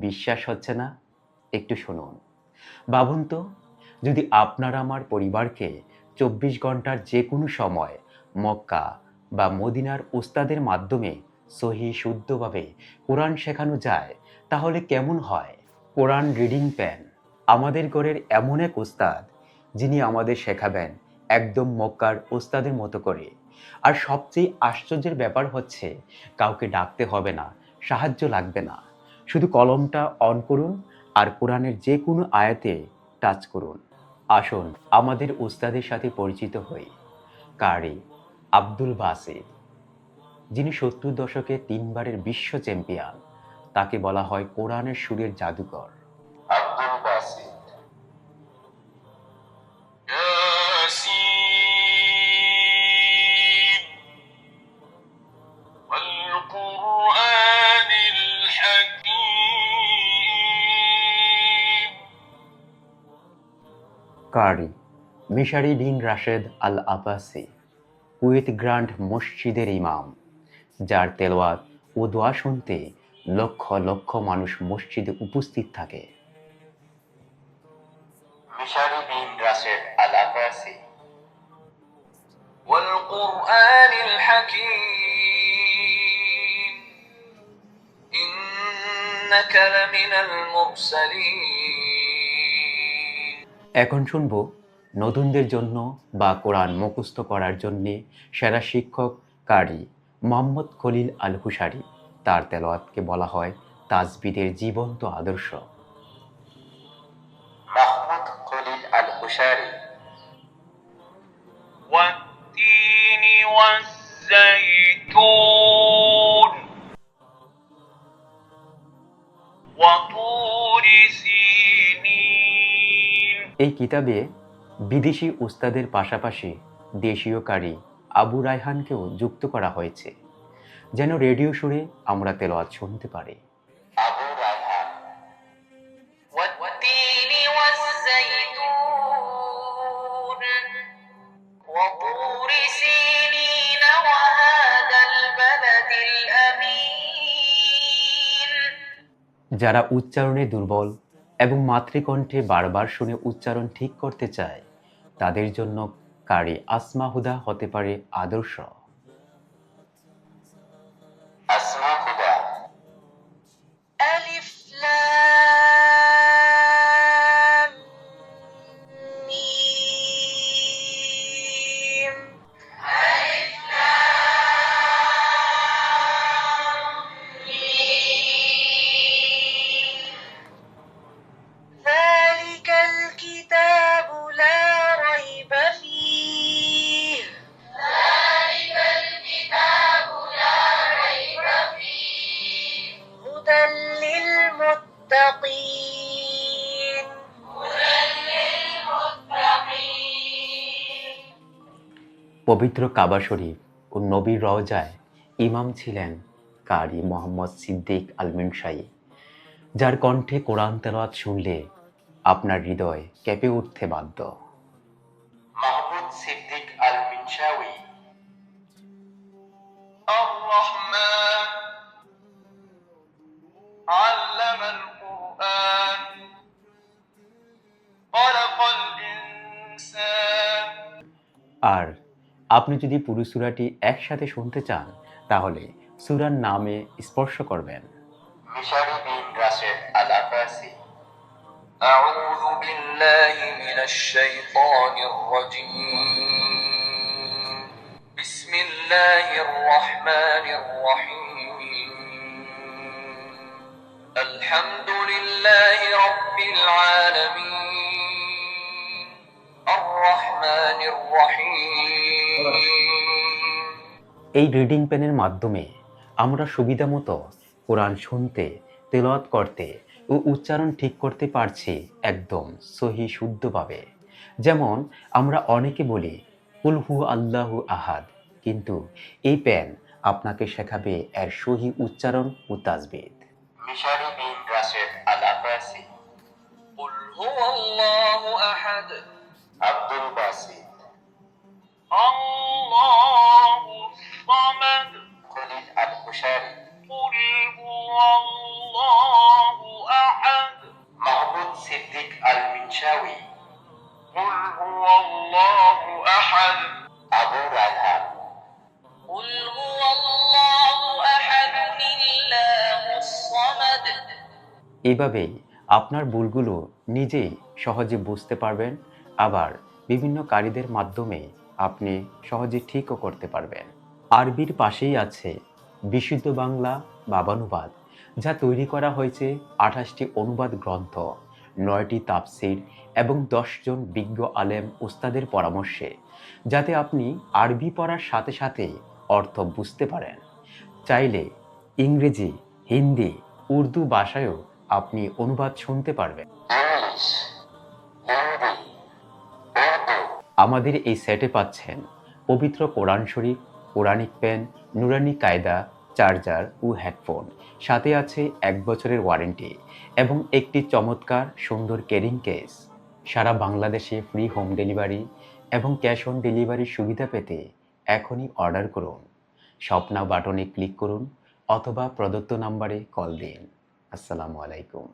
বিশ্বাস হচ্ছে না? একটু শুনুন। ভাবুন তো, যদি আপনার আমার পরিবারকে ২৪ ঘন্টার যে কোনো সময় মক্কা বা মদিনার উস্তাদের মাধ্যমে সহি শুদ্ধভাবে কোরআন শেখানো যায়, তাহলে কেমন হয়? কোরআন রিডিং প্যান আমাদের ঘরের এমন এক উস্তাদ, যিনি আমাদের শেখাবেন একদম মক্কার উস্তাদের মতো করে। আর সবচেয়ে আশ্চর্যের ব্যাপার হচ্ছে, কাউকে ডাকতে হবে না, সাহায্য লাগবে না। শুধু কলমটা অন করুন আর কোরআনের যে কোনো আয়াতে টাচ করুন। আসুন আমাদের উস্তাদের সাথে পরিচিত হই। কারি আব্দুল বাসিত, যিনি ৭০ দশকে ৩ বারের বিশ্ব চ্যাম্পিয়ন। তাকে বলা হয় কোরআনের সুরের জাদুকর। আব্দুল বাসিত। কারি মিশারি বিন রাশেদ আল আব্বাসি, কুয়েত গ্র্যান্ড মসজিদের ইমাম, যার তেলাওয়াত ও দোয়া শুনতে লক্ষ লক্ষ মানুষ মসজিদে উপস্থিত থাকে। মিশারি বিন রাশেদ আল আব্বাসি। والقرآن الحكيم إنك لمن المرسلين। এখন শুনব নতুনদের জন্য বা কোরআন মুখস্থ করার জন্যে সেরা শিক্ষক কারি মোহাম্মদ খলিল আল হুসারি। তার তেলাওয়াতকে বলা হয় তাজবিদের জীবন্ত আদর্শ। মোহাম্মদ খলিল আল হুসারি। والتين والزيتون وطور سينين। এই কিতাবে বিদেশি উস্তাদের পাশাপাশি দেশীয় কারি আবু রায়হানকেও যুক্ত করা হয়েছে, যেন রেডিও সুরে আমরা তেলাওয়াত শুনতে পারি। আবু রায়হান। والتين والزيتون وطور سينين وهذا البلد الأمين। যারা উচ্চারণে দুর্বল এবং মাতৃকণ্ঠে বারবার শুনে উচ্চারণ ঠিক করতে চায়, তাদের জন্য কারি আসমা হুদা হতে পারে আদর্শ। আসমা হুদা। আলিফ লাম মিম। আলিফ লাম মিম। ذلك الكتاب لا ريب فيه। ذلك الكتاب لا ريب فيه هدى للمتقين। هدى للمتقين। পবিত্র কাবা শরীফ ও নবীর রওজায় ইমাম ছিলেন কারি মোহাম্মদ সিদ্দিক আল মিনশাই, যার কণ্ঠে কোরআন তেলাওয়াত শুনলে আপনার হৃদয় কেঁপে উঠতে বাধ্য। মাহমুদ সিদ্দিক আল মিনশাউই। আর-রহমান আল্লামাল কুরআন খালাকাল ইনসান। আর আপনি যদি পুরো সূরাটি একসাথে শুনতে চান, তাহলে সূরার নামে স্পর্শ করবেন। মিশারি বিন রাশেদ আল আব্বাসি। أعوذ بالله من الشيطان الرجيم بسم الله الرحمن الرحيم الحمد لله رب العالمين الرحمن الرحيم। এই রিডিং পেনের মাধ্যমে আমরা সুবিধামতো কোরআন শুনতে, তেলাওয়াত করতে ও উচ্চারণ ঠিক করতে পারছি একদম সহি শুদ্ধভাবে। যেমন আমরা অনেকে বলি কুল হু আল্লাহু আহাদ, কিন্তু এই পেন আপনাকে শেখাবে এর সহি উচ্চারণ ও তাজবিদ। মিশারি বিন রাশেদ আল আব্বাসি। কুল হু আল্লাহু আহাদ। আব্দুল বাসিত। আল্লাহু সামাদ। খলিল আল হুসারি। কুল হু আল্লাহু এভাবেই আপনার ভুলগুলো নিজেই সহজে বুঝতে পারবেন, আবার বিভিন্ন কারীদের মাধ্যমে আপনি সহজে ঠিকও করতে পারবেন। আরবির পাশেই আছে বিশুদ্ধ বাংলা ভাবানুবাদ, যা তৈরি করা হয়েছে 28টি অনুবাদ গ্রন্থ, 9টি তাফসির এবং 10 জন বিজ্ঞ আলেম উস্তাদের পরামর্শে, যাতে আপনি আরবি পড়ার সাথে সাথে অর্থ বুঝতে পারেন। চাইলে ইংরেজি, হিন্দি, উর্দু ভাষায়ও আপনি অনুবাদ শুনতে পারবেন। আমাদের এই সেটে পাচ্ছেন পবিত্র কোরআন শরীফ, কোরআনিক পেন, নুরানি কায়দা, চার্জার ও হেডফোন। সাথে আছে 1 বছরের ওয়ারেন্টি এবং একটি চমৎকার সুন্দর ক্যারিং কেস। সারা বাংলাদেশে ফ্রি হোম ডেলিভারি এবং ক্যাশ অন ডেলিভারির সুবিধা পেতে এখনই অর্ডার করুন। স্বপ্না বাটনে ক্লিক করুন অথবা প্রদত্ত নাম্বারে কল দিন। আসসালামু আলাইকুম।